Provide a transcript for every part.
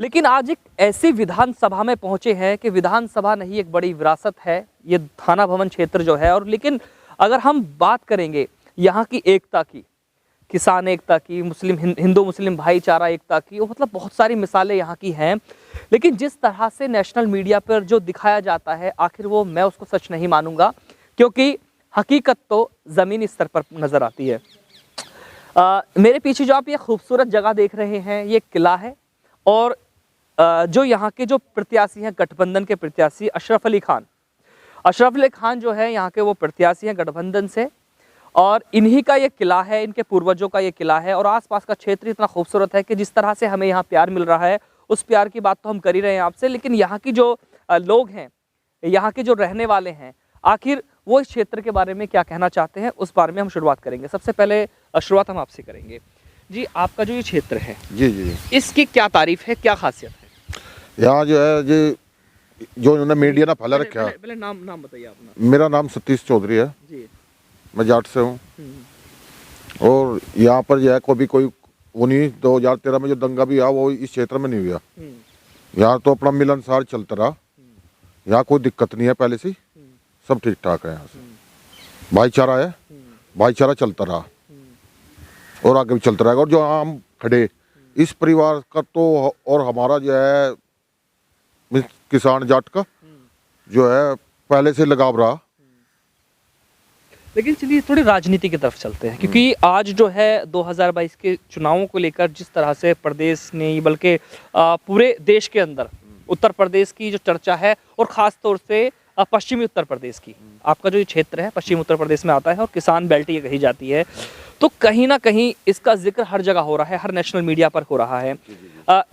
लेकिन आज एक ऐसी विधानसभा में पहुंचे हैं कि विधानसभा नहीं एक बड़ी विरासत है ये थाना भवन क्षेत्र जो है। और लेकिन अगर हम बात करेंगे यहाँ की एकता की, किसान एकता की, मुस्लिम हिंदू मुस्लिम भाईचारा एकता की, मतलब बहुत सारी मिसालें यहाँ की हैं। लेकिन जिस तरह से नेशनल मीडिया पर जो दिखाया जाता है आखिर वो मैं उसको सच नहीं मानूंगा, क्योंकि हकीकत तो ज़मीनी स्तर पर नज़र आती है। मेरे पीछे जो आप ये खूबसूरत जगह देख रहे हैं ये किला है और जो यहाँ के जो प्रत्याशी हैं गठबंधन के प्रत्याशी अशरफ अली खान जो है यहाँ के वो प्रत्याशी हैं गठबंधन से, और इन्हीं का ये किला है, इनके पूर्वजों का ये किला है। और आसपास का क्षेत्र इतना खूबसूरत है कि जिस तरह से हमें यहाँ प्यार मिल रहा है उस प्यार की बात तो हम कर ही रहे हैं आपसे, लेकिन यहाँ की जो लोग हैं, यहाँ के जो रहने वाले हैं, आखिर वो इस क्षेत्र के बारे में क्या कहना चाहते हैं उस बारे में हम शुरुआत करेंगे। सबसे पहले शुरुआत हम आपसे करेंगे जी। आपका जो ये क्षेत्र है जी इसकी क्या तारीफ है, क्या खासियत है? यहाँ जो है जी जो इन्होंने मीडिया ना फैला रखा है। पहले नाम बताइए अपना। मेरा नाम सतीश चौधरी है जी, मैं जाट से हूँ। और यहाँ पर जो है कभी कोई 2013 में जो दंगा भी हुआ वो इस क्षेत्र में नहीं हुआ। यहाँ तो अपना मिलनसार चलता रहा, यहाँ कोई दिक्कत नहीं है, पहले से सब ठीक ठाक है। यहाँ से भाईचारा है, भाईचारा चलता रहा और आगे भी चलता रहेगा। और जो हम खड़े इस परिवार का तो और हमारा जो है किसान जाट का जो है पहले से लगाव रहा। लेकिन चलिए थोड़ी राजनीति की तरफ चलते हैं, क्योंकि आज जो है 2022 के चुनावों को लेकर जिस तरह से प्रदेश ने बल्कि पूरे देश के अंदर उत्तर प्रदेश की जो चर्चा है और ख़ास तौर से पश्चिमी उत्तर प्रदेश की, आपका जो ये क्षेत्र है पश्चिमी उत्तर प्रदेश में आता है और किसान बेल्ट ये कही जाती है, तो कहीं ना कहीं इसका जिक्र हर जगह हो रहा है, हर नेशनल मीडिया पर हो रहा है।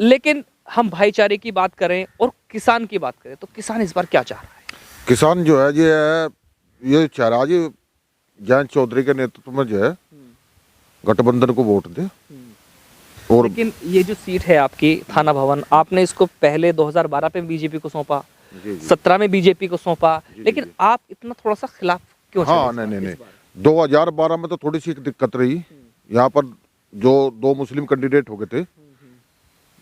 लेकिन हम भाईचारे की बात करें और किसान की बात करें तो किसान इस बार क्या चाह रहा है? किसान जो है ये चाह रहा है जयंत चौधरी के नेतृत्व में जो है गठबंधन को वोट दे। और लेकिन ये जो सीट है आपकी थाना भवन, आपने इसको पहले 2012 में बीजेपी को सौंपा, 17 में बीजेपी को सौंपा, लेकिन आप इतना थोड़ा सा खिलाफ क्यों? हाँ नहीं 2012 में तो थोड़ी सी दिक्कत रही। यहाँ पर जो 2 मुस्लिम कैंडिडेट हो गए थे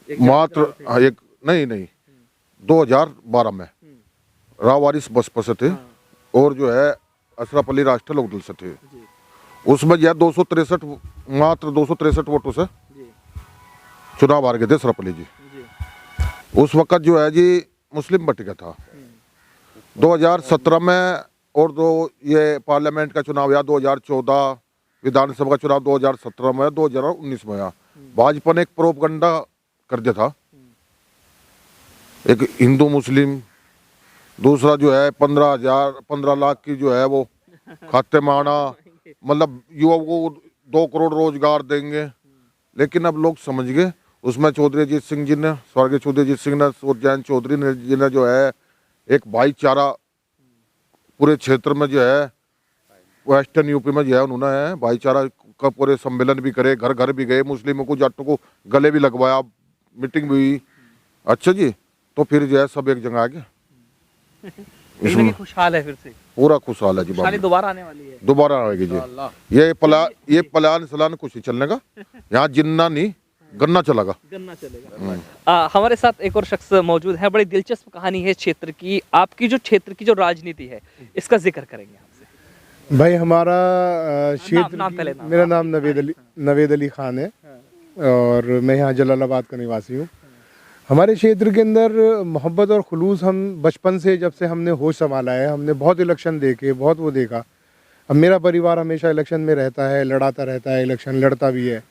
मात्र एक नहीं 2012 में राव वारिस बसपा से थे और जो है अशरफ अली राष्ट्रीय लोकदल से थे। उसमें यह 263 मात्र 263 वोटों से चुनाव हार गए थे अशरफ अली जी। उस वक्त जो है जी मुस्लिम बट गया था। 2017 में और ये पार्लियामेंट का चुनाव हुआ 2014, विधानसभा का चुनाव 2017 में, 2019 में हुआ। भाजपा ने एक प्रोपगंडा कर दिया था, एक हिंदू मुस्लिम, दूसरा जो है 15 लाख की जो है वो खाते में आना, मतलब युवा को 2 करोड़ रोजगार देंगे। लेकिन अब लोग समझ गए, उसमें चौधरी अजीत सिंह जी ने, स्वर्गीय चौधरी अजीत सिंह ने और जयंत चौधरी ने जी ने जो है एक भाईचारा पूरे क्षेत्र में जो है वेस्टर्न यूपी में जो है उन्होंने भाईचारा का पूरे सम्मेलन भी करे, घर घर भी गए, मुस्लिमों को जाटों को गले भी लगवाया, मीटिंग भी हुई। अच्छा जी, तो फिर जो है सब एक जगह आ गया। इसमें खुशहाल है, फिर से पूरा खुशहाल है जी। दोबारा आने वाली है, दोबारा आएगी जी। ये प्लान सलान कुछ ही चलने का, यहाँ जिन्ना नहीं गन्ना चलेगा। हमारे साथ एक और शख्स मौजूद है, बड़ी दिलचस्प कहानी है क्षेत्र की। आपकी जो क्षेत्र की जो राजनीति है इसका जिक्र करेंगे आपसे। भाई हमारा क्षेत्र, मेरा नाम नवेद अली खान है और मैं यहाँ जलालाबाद का निवासी हूँ। हमारे क्षेत्र के अंदर मोहब्बत और खुलूस, हम बचपन से जब से हमने होश संभाला है, हमने बहुत इलेक्शन देखे, बहुत वो देखा। अब मेरा परिवार हमेशा इलेक्शन में रहता है, लड़ाता रहता है, इलेक्शन लड़ता भी है।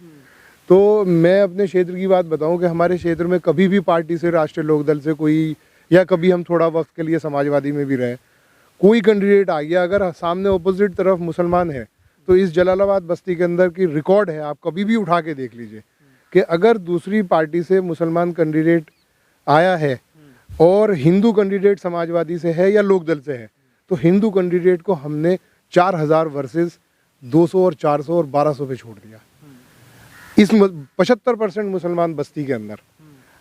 तो मैं अपने क्षेत्र की बात बताऊं कि हमारे क्षेत्र में कभी भी पार्टी से, राष्ट्रीय लोकदल से कोई, या कभी हम थोड़ा वक्त के लिए समाजवादी में भी रहे, कोई कैंडिडेट आ गया, अगर सामने ऑपोजिट तरफ मुसलमान है तो इस जलालाबाद बस्ती के अंदर की रिकॉर्ड है, आप कभी भी उठा के देख लीजिए कि अगर दूसरी पार्टी से मुसलमान कैंडिडेट आया है और हिंदू कैंडिडेट समाजवादी से है या लोकदल से है, तो हिंदू कैंडिडेट को हमने 4000 वर्सेस 200 और 400 और 1200 पे छोड़ दिया। इस 75% मुसलमान बस्ती के अंदर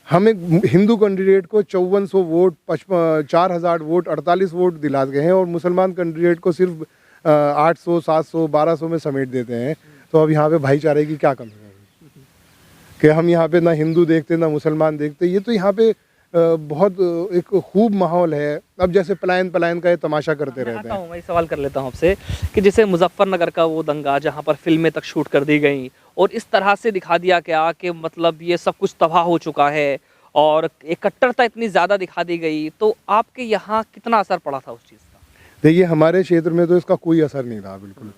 हमें हिंदू कैंडिडेट को 5400 वोट, 4000 वोट, 48 वोट दिला गए हैं और मुसलमान कैंडिडेट को सिर्फ 800, 700, 1200 में समेट देते हैं। तो अब यहाँ पे भाईचारे की क्या कमी है? कि हम यहाँ पे ना हिंदू देखते ना मुसलमान देखते। ये तो यहाँ पे बहुत एक खूब माहौल है। अब जैसे पलायन पलायन का ये तमाशा करते रहते हैं। मैं सवाल कर लेता हूँ आपसे कि जैसे मुजफ्फरनगर का वो दंगा जहाँ पर फिल्में तक शूट कर दी गई और इस तरह से दिखा दिया गया कि मतलब ये सब कुछ तबाह हो चुका है और एक कट्टरता इतनी ज़्यादा दिखा दी गई, तो आपके यहाँ कितना असर पड़ा था उस चीज़ का? देखिए हमारे क्षेत्र में तो इसका कोई असर नहीं था बिल्कुल।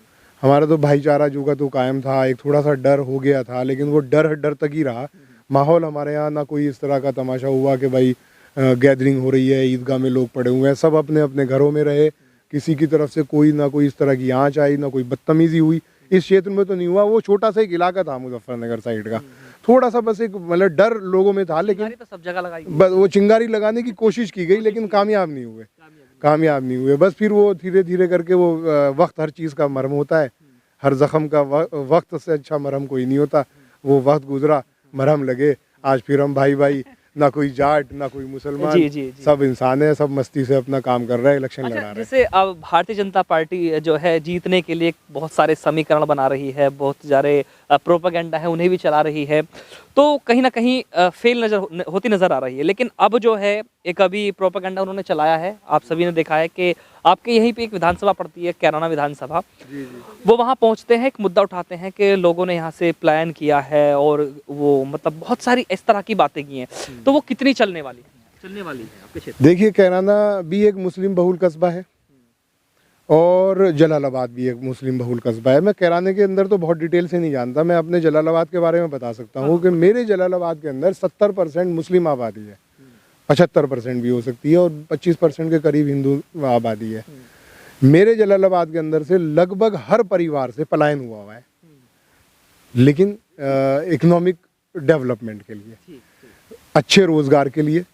हमारा तो भाईचारा जो का तो कायम था, एक थोड़ा सा डर हो गया था, लेकिन वो डर डर तक ही रहा। माहौल हमारे यहाँ ना कोई इस तरह का तमाशा हुआ कि भाई गैदरिंग हो रही है, ईदगाह में लोग पड़े हुए हैं, सब अपने अपने घरों में रहे। किसी की तरफ से कोई ना कोई इस तरह की आँच आई, ना कोई बदतमीजी हुई। इस क्षेत्र में तो नहीं हुआ। वो छोटा सा एक इलाका था मुजफ्फरनगर साइड का, थोड़ा सा बस एक मतलब डर लोगों में था, लेकिन तो सब जगह लगाई बस वो चिंगारी लगाने की कोशिश की गई, लेकिन कामयाब नहीं हुए। बस फिर वो धीरे धीरे करके वो वक्त हर चीज़ का मरहम होता है, हर जख्म का वक्त से अच्छा मरहम कोई नहीं होता। वो वक्त गुजरा, मरहम लगे, आज फिर हम भाई भाई, ना कोई जाट ना कोई मुसलमान, जी। सब इंसान है, सब मस्ती से अपना काम कर रहे हैं, इलेक्शन लड़ा रहे हैं। जैसे अब भारतीय जनता पार्टी जो है जीतने के लिए बहुत सारे समीकरण बना रही है, बहुत सारे प्रोपेगेंडा है उन्हें भी चला रही है, तो कहीं ना कहीं फेल होती नजर आ रही है। लेकिन अब जो है एक अभी प्रोपेगेंडा उन्होंने चलाया है, आप सभी ने देखा है कि आपके यहीं पे एक विधानसभा पड़ती है, कैराना विधानसभा। वो वहाँ पहुँचते हैं, एक मुद्दा उठाते हैं कि लोगों ने यहाँ से प्लान किया है और वो मतलब बहुत सारी इस तरह की बातें की हैं, तो वो कितनी चलने वाली है आपके क्षेत्र? देखिए कैराना भी एक मुस्लिम बहुल कस्बा है और जलालाबाद भी एक मुस्लिम बहुल कस्बा है। मैं कैराने के अंदर तो बहुत डिटेल से नहीं जानता, मैं अपने जलालाबाद के बारे में बता सकता हूँ कि मेरे जलालाबाद के अंदर 70% मुस्लिम आबादी है, 75% भी हो सकती है, और 25% के करीब हिंदू आबादी है। मेरे जलालाबाद के अंदर से लगभग हर परिवार से पलायन हुआ है, लेकिन इकोनॉमिक डेवलपमेंट के लिए, अच्छे रोजगार के लिए।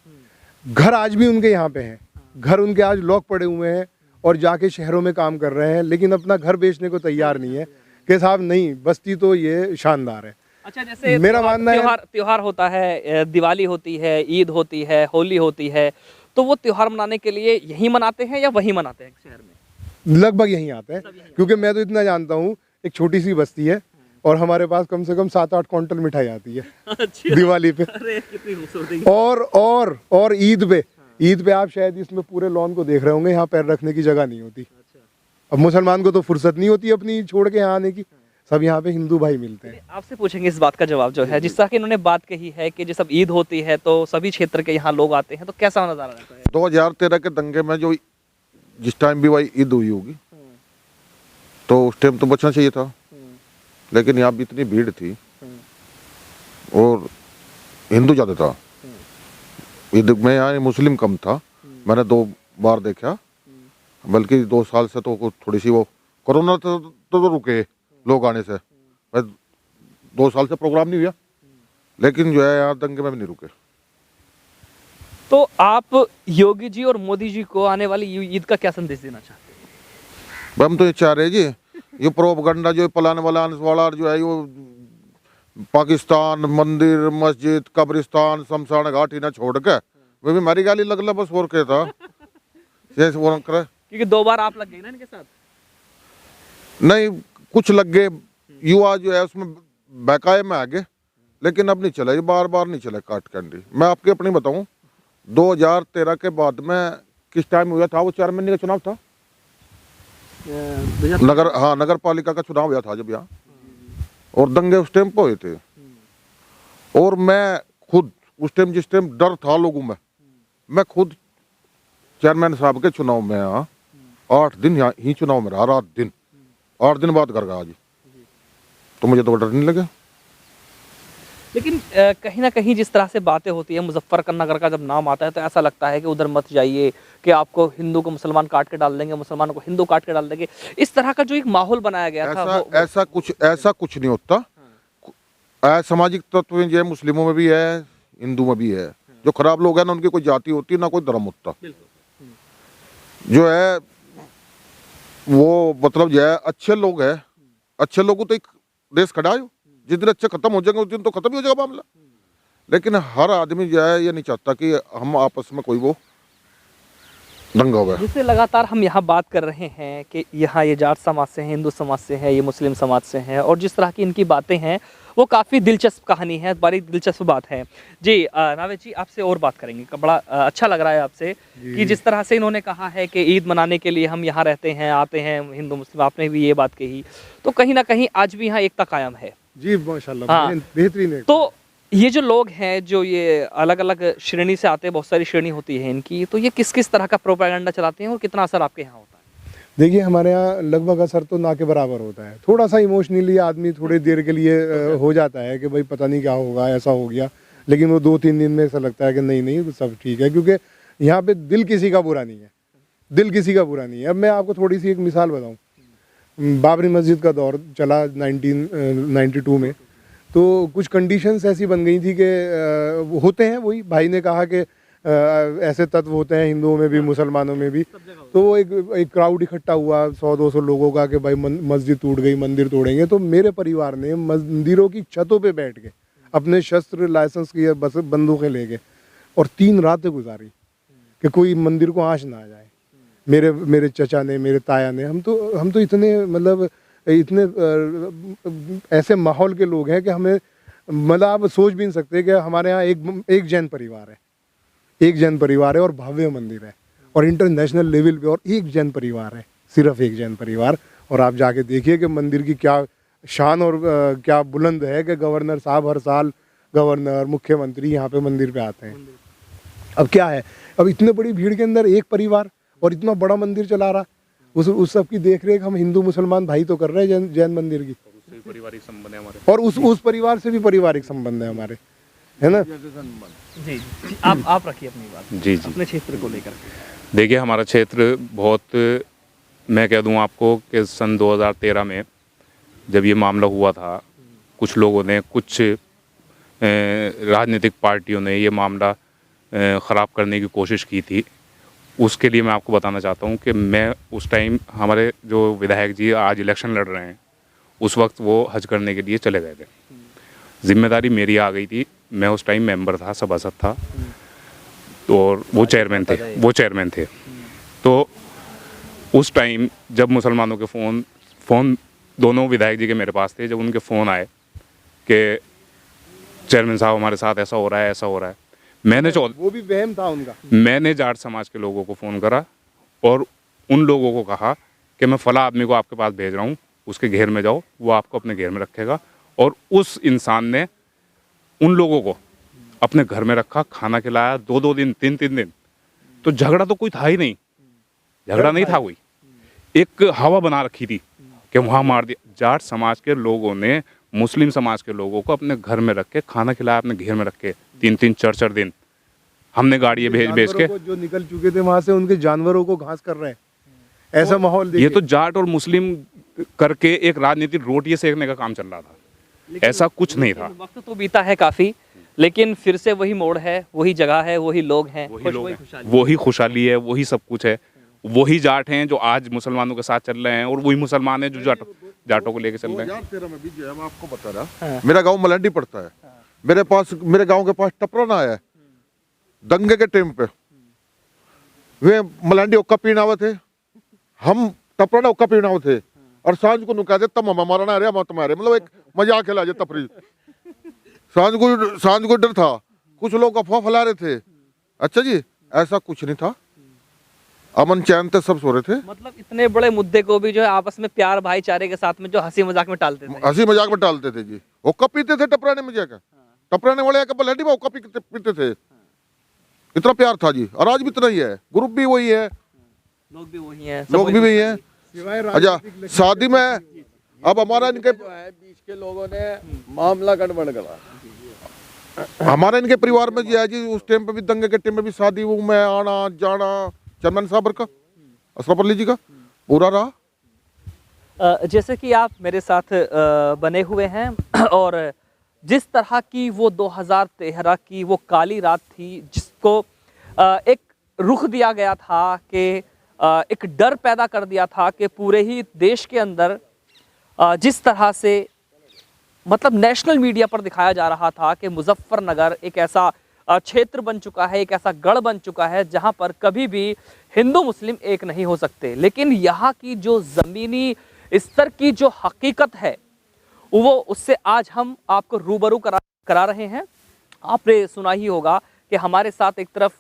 घर आज भी उनके यहाँ पे हैं, घर उनके आज लॉक पड़े हुए हैं और जाके शहरों में काम कर रहे हैं, लेकिन अपना घर बेचने को तैयार नहीं है कि साहब नहीं, बस्ती तो ये शानदार है। अच्छा, जैसे मेरा मानना है त्योहार होता है, दिवाली होती है, ईद होती है, होली होती है, तो वो त्योहार मनाने के लिए यहीं मनाते हैं या वहीं मनाते हैं शहर में? लगभग यहीं आते हैं, क्योंकि मैं तो इतना जानता हूँ, एक छोटी सी बस्ती है और हमारे पास कम से कम 7-8 क्विंटल मिठाई आती है दिवाली पे। अरे कितनी खूबसूरती। और ईद पे आप शायद इसमें पूरे लॉन को देख रहे होंगे, यहाँ पैर रखने की जगह नहीं होती। अब मुसलमान को तो फुर्सत नहीं होती अपनी छोड़ के यहाँ आने की, सब यहाँ पे हिंदू भाई मिलते हैं। आपसे पूछेंगे इस बात का जवाब जो है, जिस तरह की इन्होंने बात कही है कि जब ईद होती है तो सभी क्षेत्र के यहाँ लोग आते हैं, तो कैसा नजारा रहता है? 2013 के दंगे में जो जिस टाइम भी वही ईद हुई होगी, तो उस टाइम तो बचना चाहिए था, लेकिन यहाँ भी इतनी भीड़ थी और हिंदू ज़्यादा था। ईद में यहाँ मुस्लिम कम था। मैंने 2 बार देखा, बल्कि 2 साल से तो थोड़ी सी वो कोरोना तो रुके लोग आने से, 2 साल से प्रोग्राम नहीं हुआ, लेकिन जो है यहाँ दंगे में भी नहीं रुके। तो आप योगी जी और मोदी जी को आने वाली ईद का क्या संदेश देना चाहते हैं? हम तो ये चाह रहे जी, ये प्रोपगंडा जो पलाने वाला जो है, वो पाकिस्तान मंदिर मस्जिद कब्रिस्तान शमशान घाट ही ना छोड़ के वे भी मारी गाली लगला, बस और क्या था। क्योंकि 2 बार आप लग गए ना इनके साथ। नहीं, कुछ लग गए, युवा जो है उसमें बकाये में आ गए, लेकिन अब नहीं चला, ये बार बार नहीं चला काट कैंडी। मैं आपके अपनी बताऊं, 2013 के बाद में किस टाइम हुआ था वो 4 महीने का चुनाव था, नगर पालिका का चुनाव हुआ था जब यहाँ, और दंगे उस टाइम पे हुए थे। और मैं खुद उस टाइम जिस टाइम डर था लोगों में, मैं खुद चेयरमैन साहब के चुनाव में यहाँ 8 दिन यहाँ ही चुनाव में रहा, रात दिन, 8 दिन बाद घर गया आज, तो मुझे तो डर नहीं लगा। लेकिन कहीं ना कहीं जिस तरह से बातें होती है, मुजफ्फरनगर का जब नाम आता है तो ऐसा लगता है कि उधर मत जाइए, कि आपको हिंदू को मुसलमान काट के डाल देंगे, मुसलमानों को हिंदू काट के डाल देंगे। इस तरह का जो एक माहौल बनाया गया था, ऐसा कुछ नहीं होता। असामाजिक तत्व जो है मुस्लिमों में भी है, हिंदू में भी है। जो खराब लोग हैं ना, उनकी कोई जाति होती है ना कोई धर्म होता। जो है वो मतलब जो है अच्छे लोग हैं, अच्छे लोगों तो एक देश खड़ा है। जिस दिन अच्छे खत्म हो जाएंगे उस दिन तो खत्म ही हो जाएगा मामला। लेकिन हर आदमी जो है ये नहीं चाहता कि हम आपस में कोई वो दंगा हुआ है। जिससे लगातार हम यहाँ बात कर रहे हैं कि यहाँ ये जाट समाज से हैं, हिंदू समाज से हैं, ये मुस्लिम समाज से हैं, और जिस तरह की इनकी बातें हैं वो काफ़ी दिलचस्प कहानी है, बड़ी दिलचस्प बात है जी। नावेद जी, आपसे और बात करेंगे, बड़ा अच्छा लग रहा है आपसे कि जिस तरह से इन्होंने कहा है कि ईद मनाने के लिए हम यहाँ रहते हैं, आते हैं हिंदू मुस्लिम, आपने भी ये बात कही, तो कहीं ना कहीं आज भी यहाँ एकता कायम है जी, माशाल्लाह। हाँ। बेहतरीन है। तो ये जो लोग हैं, जो ये अलग अलग श्रेणी से आते हैं, बहुत सारी श्रेणी होती है इनकी, तो ये किस किस तरह का प्रोपेगेंडा चलाते हैं और कितना असर आपके यहाँ होता है? देखिए, हमारे यहाँ लगभग असर तो ना के बराबर होता है। थोड़ा सा इमोशनली आदमी थोड़ी देर के लिए हो जाता है कि भाई पता नहीं क्या होगा, ऐसा हो गया, लेकिन वो 2-3 दिन में ऐसा लगता है कि नहीं नहीं तो सब ठीक है, क्योंकि यहाँ पे दिल किसी का बुरा नहीं है, दिल किसी का बुरा नहीं है। अब मैं आपको थोड़ी सी एक मिसाल बताऊँ। बाबरी मस्जिद का दौर चला 1992 में, तो कुछ कंडीशंस ऐसी बन गई थी कि होते हैं, वही भाई ने कहा कि ऐसे तत्व होते हैं हिंदुओं में भी, मुसलमानों में भी। तो वो एक क्राउड इकट्ठा हुआ 100-200 लोगों का कि भाई मस्जिद टूट गई, मंदिर तोड़ेंगे। तो मेरे परिवार ने मंदिरों की छतों पे बैठ के अपने शस्त्र, लाइसेंस की बंदूकें लेके और 3 रातें गुजारी कि कोई मंदिर को आँच ना आ जाए। मेरे चचा ने, मेरे ताया ने, हम तो इतने मतलब इतने ऐसे माहौल के लोग हैं कि हमें मतलब आप सोच भी नहीं सकते कि हमारे यहाँ एक जैन परिवार है, एक जैन परिवार है और भव्य मंदिर है, और इंटरनेशनल लेवल पे, और एक जैन परिवार है, सिर्फ एक जैन परिवार। और आप जाके देखिए कि मंदिर की क्या शान और क्या बुलंद है कि गवर्नर साहब हर साल, गवर्नर, मुख्यमंत्री यहाँ पे मंदिर पे आते हैं। अब क्या है, अब इतने बड़ी भीड़ के अंदर एक परिवार और इतना बड़ा मंदिर चला रहा, उस सब की देख रेख हम हिंदू मुसलमान भाई तो कर रहे हैं जैन मंदिर की, पारिवारिक संबंध है हमारे, और उस परिवार से भी पारिवारिक संबंध है हमारे, है ना जी। आप रखिए अपनी बात जी अपने क्षेत्र को लेकर। देखिए, हमारा क्षेत्र बहुत, मैं कह दूं आपको कि सन 2013 में जब ये मामला हुआ था, कुछ लोगों ने, कुछ राजनीतिक पार्टियों ने ये मामला ख़राब करने की कोशिश की थी। उसके लिए मैं आपको बताना चाहता हूं कि मैं उस टाइम, हमारे जो विधायक जी आज इलेक्शन लड़ रहे हैं, उस वक्त वो हज करने के लिए चले गए थे। जिम्मेदारी मेरी आ गई थी, मैं उस टाइम मेंबर था, सभासद था, और वो चेयरमैन थे। तो उस टाइम जब मुसलमानों के फ़ोन दोनों विधायक जी के मेरे पास थे, जब उनके फ़ोन आए कि चेयरमैन साहब हमारे साथ ऐसा हो रहा है, ऐसा हो रहा है, वो भी वहम था उनका। मैंने जाट समाज के लोगों को फ़ोन करा और उन लोगों को कहा कि मैं फला आदमी को आपके पास भेज रहा हूँ, उसके घेर में जाओ, वो आपको अपने घेर में रखेगा। और उस इंसान ने उन लोगों को अपने घर में रखा, खाना खिलाया, 2-2 दिन, 3-3 दिन। तो झगड़ा तो कोई था ही नहीं, झगड़ा नहीं था कोई, एक हवा बना रखी थी कि वहाँ मार दिया। जाट समाज के लोगों ने मुस्लिम समाज के लोगों को अपने घर में रख के खाना खिलाया, अपने घेर में रख के 3-3, 4-4 दिन हमने गाड़ी भेज के, जो निकल चुके थे वहां से, उनके जानवरों को घास कर रहे हैं, ऐसा माहौल देखिए। ये तो जाट और मुस्लिम करके एक राजनीतिक रोटियां सेकने का काम चल रहा था, ऐसा कुछ नहीं था। वक्त तो बीता है काफी, लेकिन फिर से वही मोड़ है, वही जगह है, वही लोग हैं, वही खुशहाली है, वही सब कुछ है। वही जाट हैं जो आज मुसलमानों के साथ चल रहे हैं, और वही मुसलमान हैं जो जाटों को लेके चल रहे हैं। 2013 में भी जो है, मैं आपको बता रहा, मेरा गांव मलंडी पड़ता है, मेरे गांव के पास टपराना आया है दंगे के टाइम पे। वे मलंडी ओक्का पीना हुए थे, हम टपराना ओक्का पीना हुए थे, और सांझ को नुका दे तम हमारा ना रहा तुम्हारे, मतलब एक मजाक खेला जाए तफरी। सांझ को डर था, कुछ लोग अफवाह फैला रहे थे। अच्छा जी, ऐसा कुछ नहीं था, अमन चैन से सब सो रहे थे। मतलब इतने बड़े मुद्दे को भी जो है आपस में प्यार भाईचारे के साथ में जो हंसी मजाक में टालते थे, हंसी मजाक में टालते थे जी। ओक्का पीते थे टपराने में जाकर, टपराने वाले आकर मलंडी में ओक्का पीते थे, इतना प्यार था जी। और आज भी इतना ही है, ग्रुप भी वही है, लोग भी वही हैं, लोग भी वही हैं। अच्छा, शादी में अब हमारा इनके बीच के लोगों ने मामला गड़बड़ करा। हमारा इनके परिवार में जी है जी, उस टाइम पे भी दंगे के टाइम में भी शादी में आना जाना, चंदन साहब का, अशरफ अली जी का पूरा रहा। जैसे कि आप मेरे साथ बने हुए हैं, और जिस तरह की वो 2013 की वो काली रात थी, जिसको एक रुख दिया गया था कि एक डर पैदा कर दिया था कि पूरे ही देश के अंदर जिस तरह से मतलब नेशनल मीडिया पर दिखाया जा रहा था कि मुजफ्फरनगर एक ऐसा क्षेत्र बन चुका है, एक ऐसा गढ़ बन चुका है जहां पर कभी भी हिंदू मुस्लिम एक नहीं हो सकते। लेकिन यहाँ की जो ज़मीनी स्तर की जो हकीकत है वो उससे आज हम आपको रूबरू करा रहे हैं। आपने सुना ही होगा कि हमारे साथ एक तरफ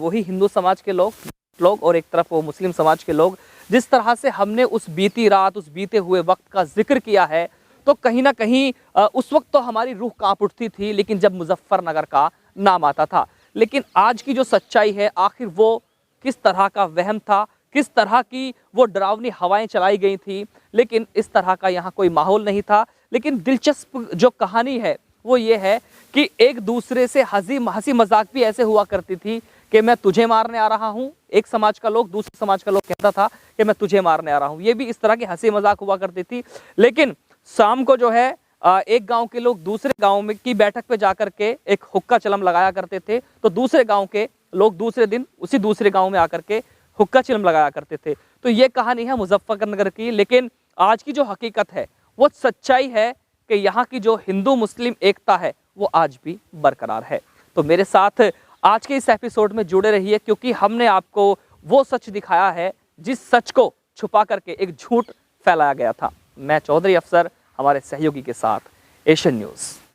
वही हिंदू समाज के लोग और एक तरफ वो मुस्लिम समाज के लोग। जिस तरह से हमने उस बीती रात, उस बीते हुए वक्त का जिक्र किया है, तो कहीं ना कहीं उस वक्त तो हमारी रूह कांप उठती थी, लेकिन जब मुजफ्फरनगर का नाम आता था। लेकिन आज की जो सच्चाई है, आखिर वो किस तरह का वहम था, किस तरह की वो डरावनी हवाएं चलाई गई थी, लेकिन इस तरह का यहाँ कोई माहौल नहीं था। लेकिन दिलचस्प जो कहानी है वो ये है कि एक दूसरे से हंसी मजाक भी ऐसे हुआ करती थी कि मैं तुझे मारने आ रहा हूँ। एक समाज का लोग दूसरे समाज का लोग कहता था कि मैं तुझे मारने आ रहा हूँ। ये भी इस तरह की हंसी मजाक हुआ करती थी। लेकिन शाम को जो है एक गांव के लोग दूसरे गांव में की बैठक पे जाकर के एक हुक्का चिलम लगाया करते थे, तो दूसरे गांव के लोग दूसरे दिन उसी दूसरे गांव में आकर के हुक्का चिलम लगाया करते थे। तो ये कहानी है मुजफ्फरनगर की। लेकिन आज की जो हकीकत है वो सच्चाई है कि यहाँ की जो हिंदू मुस्लिम एकता है वो आज भी बरकरार है। तो मेरे साथ आज के इस एपिसोड में जुड़े रहिए, क्योंकि हमने आपको वो सच दिखाया है जिस सच को छुपा करके एक झूठ फैलाया गया था। मैं चौधरी अफसर हमारे सहयोगी के साथ, एशियन न्यूज़।